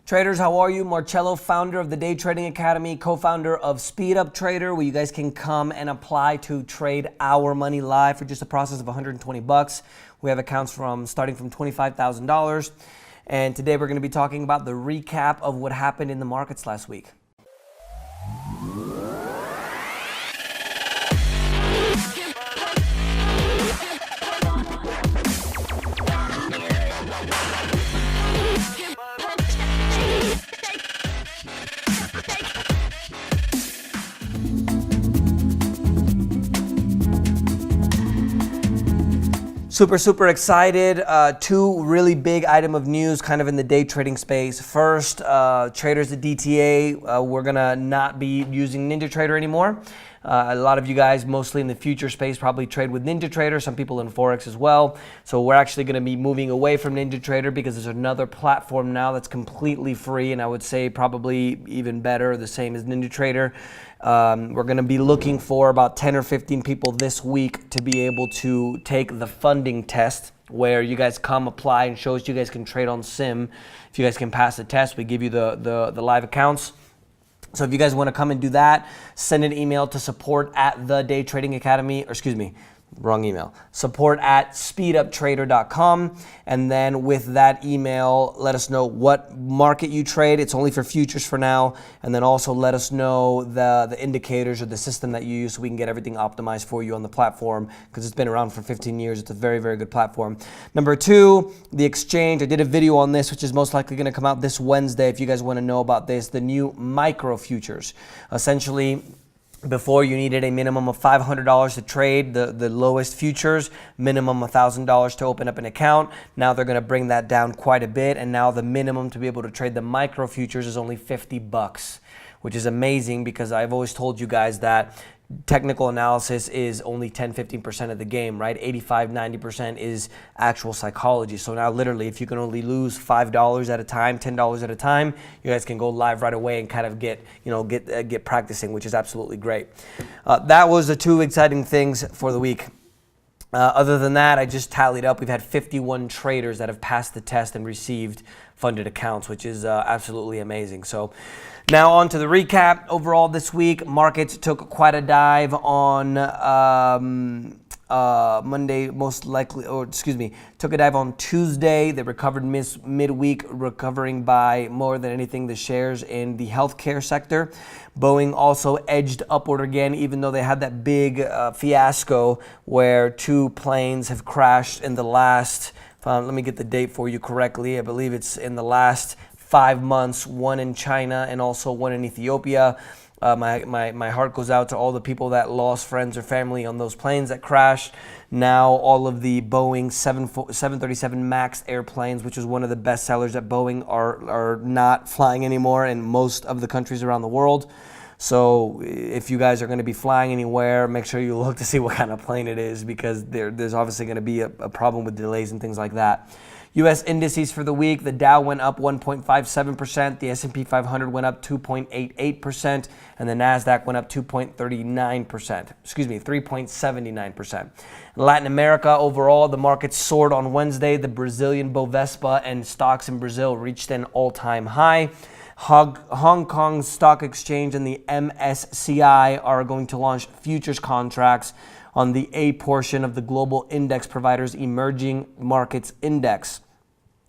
Traders, how are you? Marcello, founder of the Day Trading Academy, co-founder of Speed Up Trader, where you guys can come and apply to trade our money live for just a process of 120 bucks. We have accounts starting from $25,000. And today we're going to be talking about the recap of what happened in the markets last week. Super excited. Two really big item of news kind of in the day trading space. First, traders at DTA, we're gonna not be using NinjaTrader anymore. A lot of you guys, mostly in the future space, probably trade with NinjaTrader, some people in Forex as well. So we're actually gonna be moving away from NinjaTrader because there's another platform now that's completely free, and I would say probably even better, the same as NinjaTrader. We're going to be looking for about 10 or 15 people this week to be able to take the funding test, where you guys come apply and shows you guys can trade on sim. If you guys can pass the test, we give you the live accounts. So if you guys want to come and do that, send an email to support@speeduptrader.com, and then with that email, let us know what market you trade. It's only for futures for now, and then also let us know the indicators or the system that you use so we can get everything optimized for you on the platform, because it's been around for 15 years. It's a very good platform. Number two, the exchange. I did a video on this, which is most likely going to come out this Wednesday. If you guys want to know about this, the new micro futures. Essentially, before, you needed a minimum of $500 to trade the lowest futures, minimum $1,000 to open up an account. Now they're going to bring that down quite a bit, and now the minimum to be able to trade the micro futures is only 50 bucks, which is amazing, because I've always told you guys that technical analysis is only 10-15% of the game, right? 85-90% is actual psychology. So now literally, if you can only lose $5 at a time, $10 at a time, you guys can go live right away and kind of get practicing, which is absolutely great. That was the two exciting things for the week. Other than that, I just tallied up. We've had 51 traders that have passed the test and received funded accounts, which is absolutely amazing. So now on to the recap. Overall this week, markets took quite a dive on Monday, took a dive on Tuesday. They recovered midweek, recovering by more than anything the shares in the healthcare sector. Boeing also edged upward again, even though they had that big fiasco where two planes have crashed in the last, let me get the date for you correctly. I believe it's in the last 5 months, one in China and also one in Ethiopia. My heart goes out to all the people that lost friends or family on those planes that crashed. Now all of the Boeing 737 MAX airplanes, which is one of the best sellers at Boeing, are not flying anymore in most of the countries around the world. So if you guys are going to be flying anywhere, make sure you look to see what kind of plane it is, because there's obviously going to be a problem with delays and things like that. U.S. indices for the week, the Dow went up 1.57%, the S&P 500 went up 2.88%, and the NASDAQ went up 3.79%. In Latin America, overall, the markets soared on Wednesday. The Brazilian Bovespa and stocks in Brazil reached an all-time high. Hong Kong Stock Exchange and the MSCI are going to launch futures contracts on the A portion of the global index provider's emerging markets index.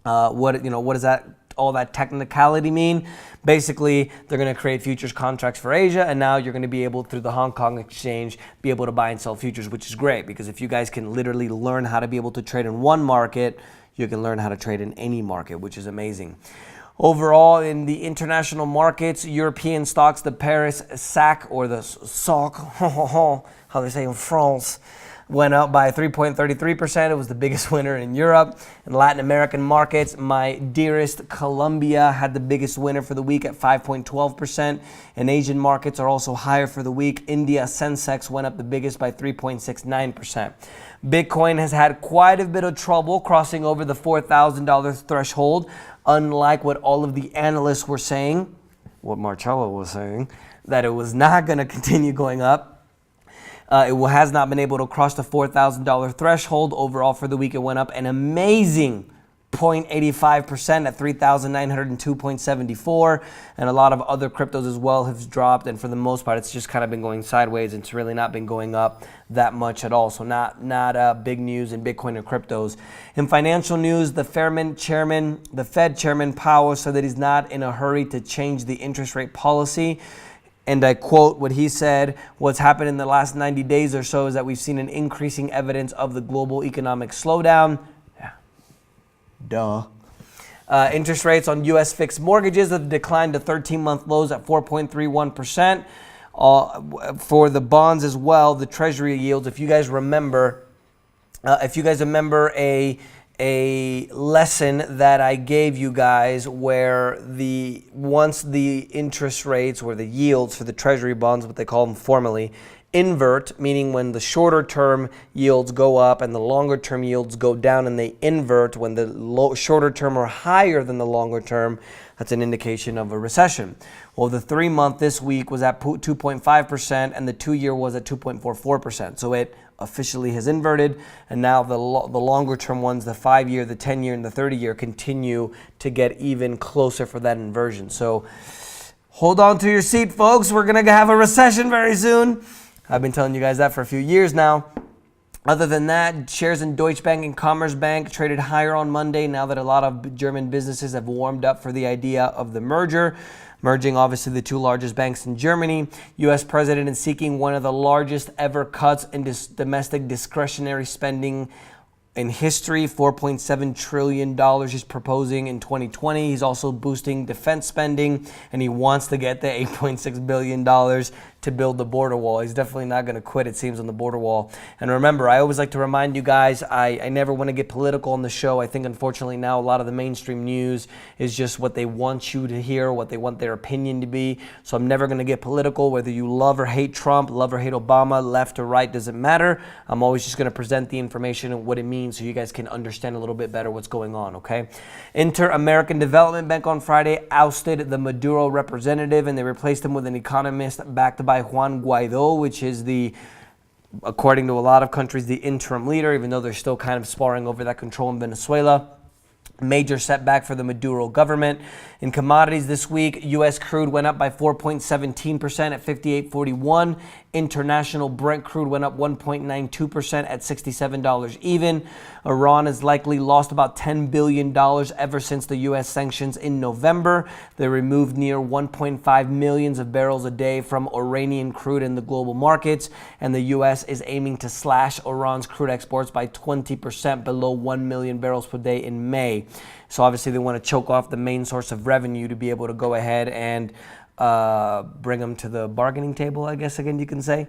What does that all that technicality mean? Basically, they're going to create futures contracts for Asia, and now you're going to be able, through the Hong Kong exchange, be able to buy and sell futures, which is great, because if you guys can literally learn how to be able to trade in one market, you can learn how to trade in any market, which is amazing. Overall, in the international markets, European stocks, the Paris SAC, or the SOC, how they say in France, went up by 3.33%. It was the biggest winner in Europe. In Latin American markets, my dearest Colombia had the biggest winner for the week at 5.12%. And Asian markets are also higher for the week. India Sensex went up the biggest by 3.69%. Bitcoin has had quite a bit of trouble crossing over the $4,000 threshold, unlike what all of the analysts were saying, what Marcello was saying, that it was not going to continue going up. It has not been able to cross the $4,000 threshold. Overall for the week, it went up an amazing 0.85% at 3,902.74, and a lot of other cryptos as well have dropped, and for the most part it's just kind of been going sideways. It's really not been going up that much at all, so not big news in Bitcoin or cryptos. In financial news, the Fed Chairman Powell said that he's not in a hurry to change the interest rate policy. And I quote what he said: "What's happened in the last 90 days or so is that we've seen an increasing evidence of the global economic slowdown." Duh. Interest rates on U.S. fixed mortgages have declined to 13-month lows at 4.31%. For the bonds as well, the Treasury yields, if you guys remember a lesson that I gave you guys where once the interest rates or the yields for the Treasury bonds, what they call them formally, invert, meaning when the shorter term yields go up and the longer term yields go down, and they invert when the shorter term are higher than the longer term, that's an indication of a recession. Well, the 3-month this week was at 2.5% and the 2-year was at 2.44%. So it officially has inverted, and now the longer term ones, the 5-year, the 10-year, and the 30-year continue to get even closer for that inversion. So hold on to your seat, folks. We're going to have a recession very soon. I've been telling you guys that for a few years now. Other than that, shares in Deutsche Bank and Commerzbank traded higher on Monday now that a lot of German businesses have warmed up for the idea of the merging obviously the two largest banks in Germany. U.S. president is seeking one of the largest ever cuts in domestic discretionary spending in history. $4.7 trillion he's proposing in 2020. He's also boosting defense spending, and he wants to get the $8.6 billion to build the border wall. He's definitely not going to quit, it seems, on the border wall. And remember, I always like to remind you guys, I never want to get political on the show. I think, unfortunately, now a lot of the mainstream news is just what they want you to hear, what they want their opinion to be. So I'm never going to get political. Whether you love or hate Trump, love or hate Obama, left or right, doesn't matter. I'm always just going to present the information and what it means so you guys can understand a little bit better what's going on, okay? Inter-American Development Bank on Friday ousted the Maduro representative, and they replaced him with an economist backed by Juan Guaido, which is according to a lot of countries, the interim leader, even though they're still kind of sparring over that control in Venezuela. Major setback for the Maduro government. In commodities this week, U.S. crude went up by 4.17% at $58.41. International Brent crude went up 1.92% at $67 even. Iran has likely lost about $10 billion ever since the U.S. sanctions in November. They removed near 1.5 million of barrels a day from Iranian crude in the global markets, and the U.S. is aiming to slash Iran's crude exports by 20% below 1 million barrels per day in May. So obviously they want to choke off the main source of revenue to be able to go ahead and bring them to the bargaining table, I guess, again, you can say.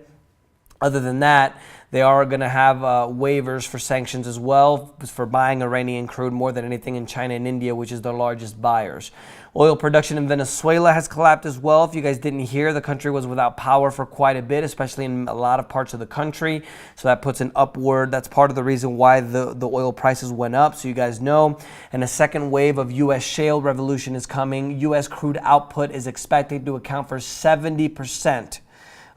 Other than that, they are going to have waivers for sanctions as well for buying Iranian crude more than anything in China and India, which is their largest buyers. Oil production in Venezuela has collapsed as well. If you guys didn't hear, the country was without power for quite a bit, especially in a lot of parts of the country. So that puts an upward. That's part of the reason why the oil prices went up, so you guys know. And a second wave of U.S. shale revolution is coming. U.S. crude output is expected to account for 70%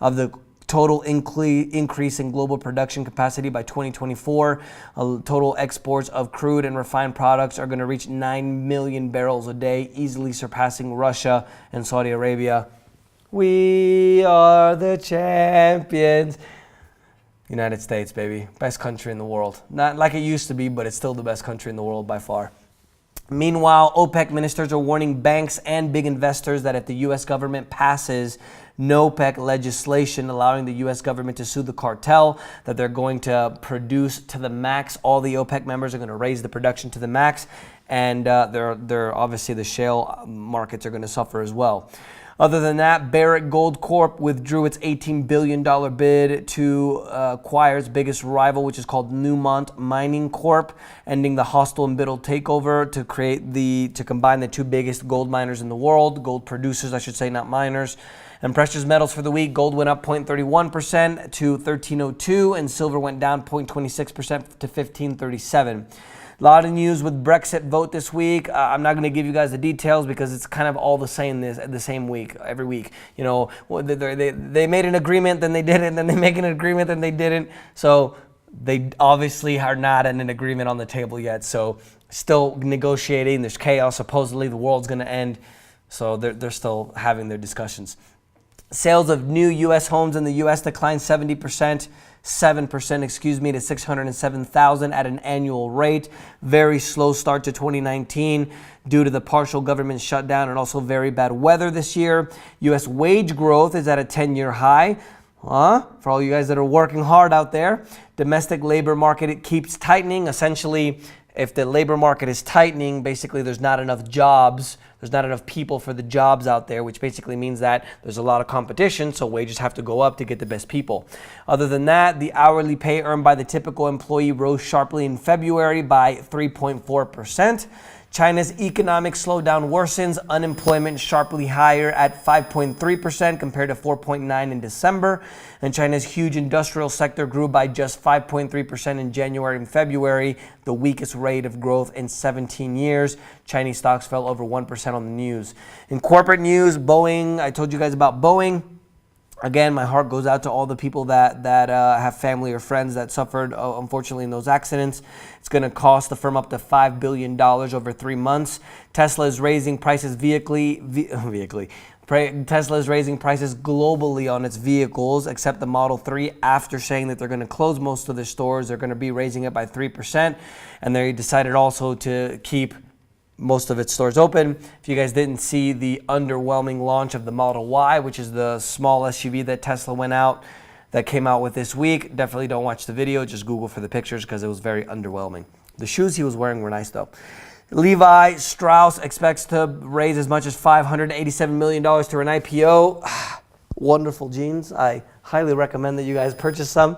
of the total increase in global production capacity by 2024. Total exports of crude and refined products are going to reach 9 million barrels a day, easily surpassing Russia and Saudi Arabia. We are the champions. United States, baby. Best country in the world. Not like it used to be, but it's still the best country in the world by far. Meanwhile, OPEC ministers are warning banks and big investors that if the U.S. government passes NOPEC legislation allowing the U.S. government to sue the cartel, that they're going to produce to the max. All the OPEC members are going to raise the production to the max, and they're obviously the shale markets are going to suffer as well. Other than that, Barrick Gold Corp withdrew its $18 billion bid to acquire its biggest rival, which is called Newmont Mining Corp, ending the hostile and bitter takeover to combine the two biggest gold miners in the world, gold producers, I should say, not miners. And precious metals for the week, gold went up 0.31% to 1302, and silver went down 0.26% to 1537. A lot of news with Brexit vote this week. I'm not going to give you guys the details because it's kind of all the same the same week, every week. You know, they made an agreement, then they didn't, then they make an agreement, then they didn't. So They obviously are not in an agreement on the table yet, so still negotiating. There's chaos. Supposedly the world's going to end, so they're still having their discussions. Sales of new U.S. homes in the U.S. declined 7%, to 607,000 at an annual rate. Very slow start to 2019 due to the partial government shutdown and also very bad weather this year. U.S. wage growth is at a 10-year high. For all you guys that are working hard out there, domestic labor market, it keeps tightening. Essentially, if the labor market is tightening, basically there's not enough jobs. There's not enough people for the jobs out there, which basically means that there's a lot of competition, so wages have to go up to get the best people. Other than that, the hourly pay earned by the typical employee rose sharply in February by 3.4%. China's economic slowdown worsens, unemployment sharply higher at 5.3% compared to 4.9% in December. And China's huge industrial sector grew by just 5.3% in January and February, the weakest rate of growth in 17 years. Chinese stocks fell over 1% on the news. In corporate news, Boeing, I told you guys about Boeing. Again, my heart goes out to all the people that have family or friends that suffered, unfortunately, in those accidents. It's going to cost the firm up to $5 billion over 3 months. Tesla is raising prices Tesla is raising prices globally on its vehicles, except the Model 3, after saying that they're going to close most of their stores. They're going to be raising it by 3%. And they decided also to keep most of its stores open. If you guys didn't see the underwhelming launch of the Model Y, which is the small SUV that Tesla came out with this week, definitely don't watch the video. Just Google for the pictures because it was very underwhelming. The shoes he was wearing were nice though. Levi Strauss expects to raise as much as $587 million to an IPO. Wonderful jeans. I highly recommend that you guys purchase some.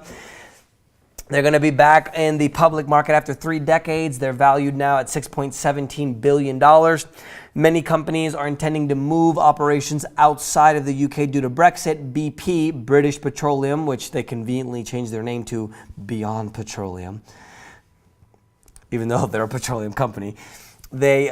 They're going to be back in the public market after 3 decades. They're valued now at $6.17 billion. Many companies are intending to move operations outside of the UK due to Brexit. BP, British Petroleum, which they conveniently changed their name to Beyond Petroleum, even though they're a petroleum company. They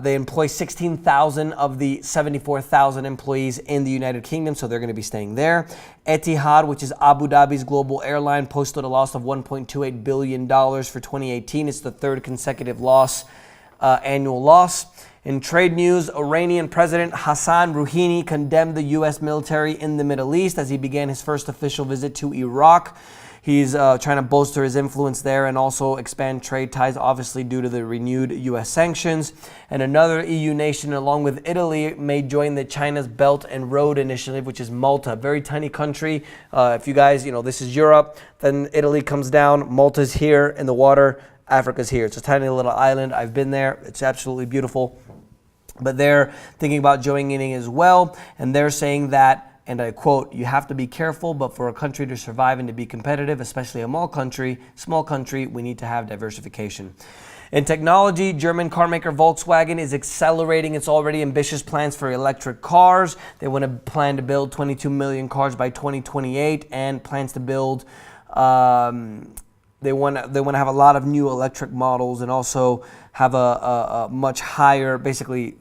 employ 16,000 of the 74,000 employees in the United Kingdom, so they're going to be staying there. Etihad, which is Abu Dhabi's global airline, posted a loss of $1.28 billion for 2018. It's the 3rd consecutive annual loss. In trade news, Iranian President Hassan Rouhani condemned the U.S. military in the Middle East as he began his first official visit to Iraq. He's trying to bolster his influence there and also expand trade ties, obviously due to the renewed U.S. sanctions. And another EU nation, along with Italy, may join the China's Belt and Road Initiative, which is Malta, a very tiny country. If you guys, this is Europe, then Italy comes down, Malta's here in the water, Africa's here. It's a tiny little island. I've been there. It's absolutely beautiful. But they're thinking about joining in as well, and they're saying that, and I quote, "You have to be careful, but for a country to survive and to be competitive, especially a small country, we need to have diversification." In technology, German carmaker Volkswagen is accelerating its already ambitious plans for electric cars. They plan to build 22 million cars by 2028 and plans to build they want to have a lot of new electric models and also have a much higher, basically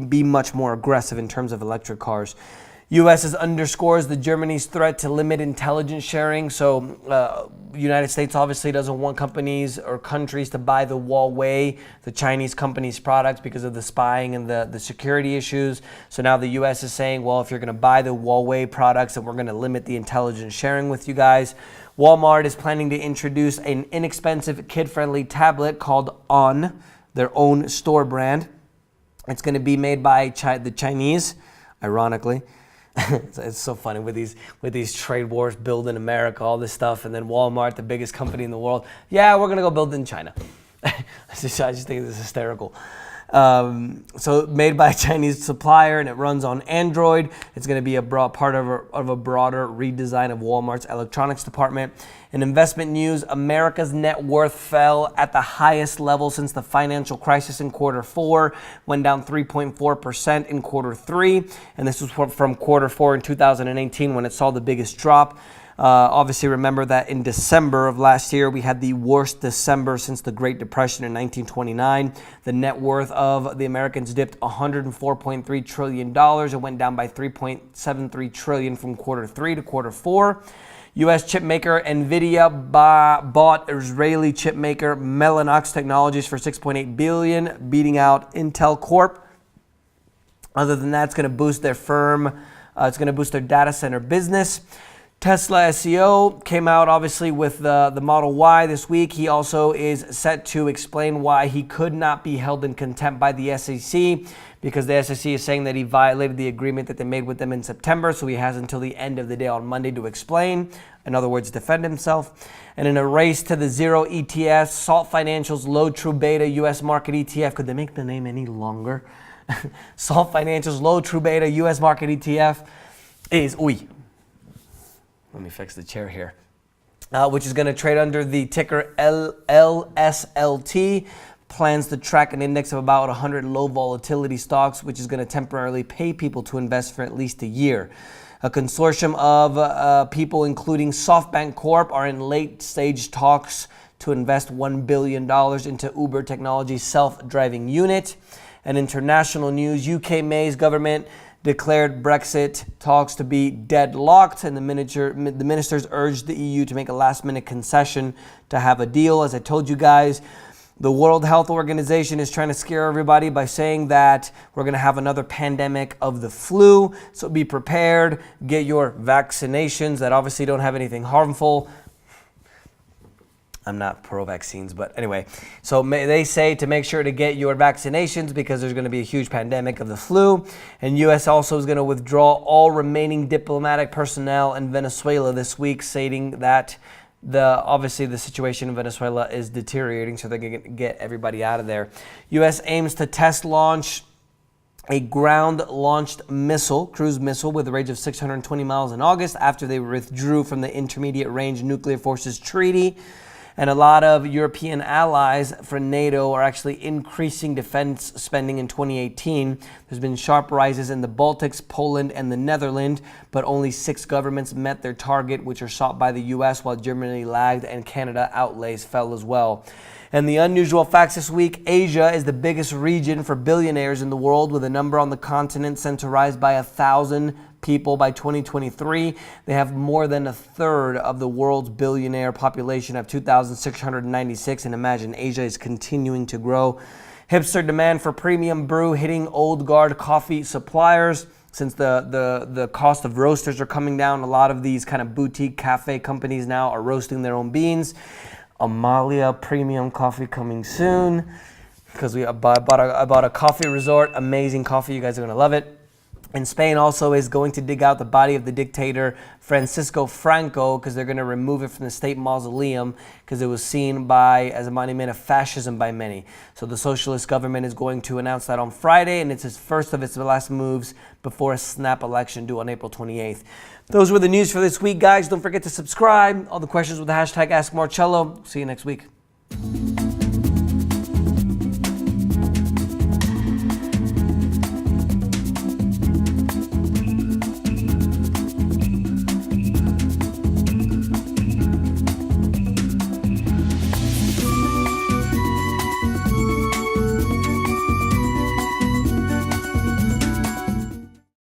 be much more aggressive in terms of electric cars. U.S. underscores the Germany's threat to limit intelligence sharing. So United States obviously doesn't want companies or countries to buy the Huawei, the Chinese company's products, because of the spying and the security issues. So now the U.S. is saying, well, if you're going to buy the Huawei products, then we're going to limit the intelligence sharing with you guys. Walmart is planning to introduce an inexpensive kid-friendly tablet called On, their own store brand. It's going to be made by the Chinese, ironically. It's so funny with these trade wars, build in America, all this stuff, and then Walmart, the biggest company in the world. Yeah, we're gonna go build in China. I just think this is hysterical. So made by a Chinese supplier, and it runs on Android. It's going to be a part of a broader redesign of Walmart's electronics department. In investment news, America's net worth fell at the highest level since the financial crisis in Q4, went down 3.4% in Q3, and this was from Q4 in 2018 when it saw the biggest drop. Obviously, remember that in December of last year, we had the worst December since the Great Depression in 1929. The net worth of the Americans dipped $104.3 trillion. It went down by $3.73 trillion from Q3 to Q4. U.S. chip maker NVIDIA bought Israeli chip maker Mellanox Technologies for $6.8 billion, beating out Intel Corp. Other than that, it's going to boost their firm. It's going to boost their data center business. Tesla SEO came out obviously with the Model Y this week. He also is set to explain why he could not be held in contempt by the SEC, because the SEC is saying that he violated the agreement that they made with them in September. So he has until the end of the day on Monday to explain. In other words, defend himself. And in a race to the zero ETF, Salt Financial's low true beta U.S. market ETF. Could they make the name any longer? Salt Financial's low true beta U.S. market ETF is let me fix the chair here. Which is going to trade under the ticker LSLT. Plans to track an index of about 100 low volatility stocks, which is going to temporarily pay people to invest for at least a year. A consortium of people, including SoftBank Corp, are in late stage talks to invest $1 billion into Uber Technology's self-driving unit. And international news, UK May's government declared Brexit talks to be deadlocked, and the ministers urged the EU to make a last-minute concession to have a deal. As I told you guys, the World Health Organization is trying to scare everybody by saying that we're going to have another pandemic of the flu. So be prepared, get your vaccinations that obviously don't have anything harmful. I'm not pro-vaccines, but anyway. So they say to make sure to get your vaccinations because there's going to be a huge pandemic of the flu. And U.S. also is going to withdraw all remaining diplomatic personnel in Venezuela this week, stating that obviously the situation in Venezuela is deteriorating, so they're going to get everybody out of there. U.S. aims to test launch a ground-launched cruise missile with a range of 620 miles in August after they withdrew from the Intermediate Range Nuclear Forces Treaty. And a lot of European allies for NATO are actually increasing defense spending in 2018. There's been sharp rises in the Baltics, Poland, and the Netherlands, but only 6 governments met their target, which are sought by the U.S., while Germany lagged and Canada outlays fell as well. And the unusual facts this week, Asia is the biggest region for billionaires in the world, with a number on the continent set to rise by 1,000 people by 2023. They have more than a third of the world's billionaire population of 2,696. And imagine, Asia is continuing to grow. Hipster demand for premium brew hitting old guard coffee suppliers. Since the cost of roasters are coming down, a lot of these kind of boutique cafe companies now are roasting their own beans. Amalia premium coffee coming soon, because I bought a coffee resort. Amazing coffee. You guys are going to love it. And Spain also is going to dig out the body of the dictator Francisco Franco, because they're going to remove it from the state mausoleum because it was seen as a monument of fascism by many. So the socialist government is going to announce that on Friday, and it's its first of its last moves before a snap election due on April 28th. Those were the news for this week, guys. Don't forget to subscribe. All the questions with the hashtag AskMarcello. See you next week.